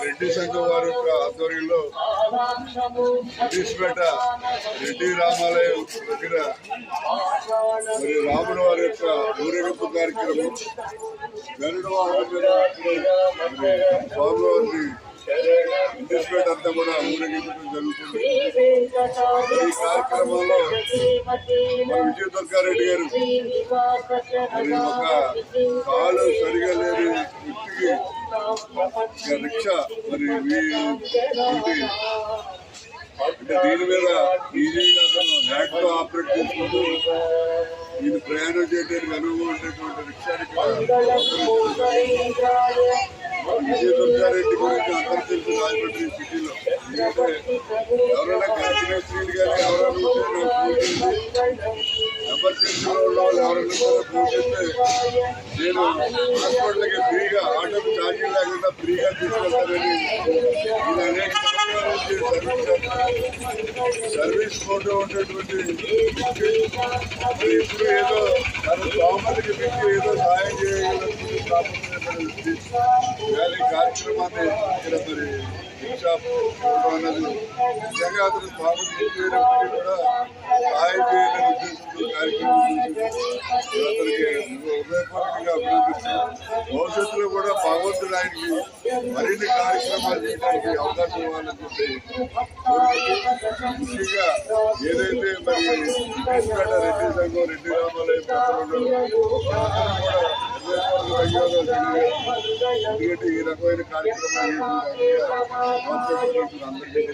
రెడ్డి సంఘం వారి యొక్క ఆధ్వర్యంలో రెడ్డిస్పేట రెడ్డి రామాలయం దగ్గర మరి రాముల వారి యొక్క ఊరేగింపు కార్యక్రమం గరుడ వాహనం మీద స్వామివారిని రెడ్డిస్పేట అంతా కూడా ఊరేగించడం జరుగుతుంది. ఈ కార్యక్రమంలో మన విజయ దుర్గారెడ్డి గారు మరి ఒక కాలు సరిగా లేని వ్యక్తికి రిక్షా మరి అంటే దీని మీద ఈజీగా హ్యాక్ తో ఆపరేట్ చేసుకుంటూ దీన్ని ప్రయాణం చేయడానికి అనువుగా ఉండేటువంటి రిక్షానికి విజయ దుర్గారెడ్డి గురించి అందరూ తెలుసు రాజమండ్రి సిటీలో. ఎందుకంటే ఎవరైనా గర్భిణీ స్త్రీలు కానీ ఎవరైనా ఎమర్జెన్సీలో ఉన్న వాళ్ళు ఎవరైనా ఫోన్ చేస్తే నేను హాస్పిటల్కి ఫ్రీగా ఆటోకి ఛార్జీలు లేకుండా ఫ్రీగా తీసుకెళ్తానని ఇది అనేక సర్వీస్ ఫోటో ఉండేటువంటి ఇప్పుడు ఏదో తన స్తోమతకి మించి ఏదో సాయం చేయగలటువంటి కార్యక్రమాన్ని ఇక్కడ మరి అన్నది నిజంగా అతను స్వామి కూడా సహాయం చేయాలని ఉద్దేశంతో కార్యక్రమం అతనికి హృదయపూర్వకంగా అభినందిస్తున్నాం. భవిష్యత్తులో కూడా భగవంతుడు ఆయనకి మరిన్ని కార్యక్రమాలు చేయడానికి అవకాశం ఇవ్వాలని చెప్పి ముఖ్యంగా ఏదైతే మరి రెడ్డి సంఘం రెడ్డి రామాలయం ఎందుకంటే ఈ రకమైన కార్యక్రమాలు అందరికీ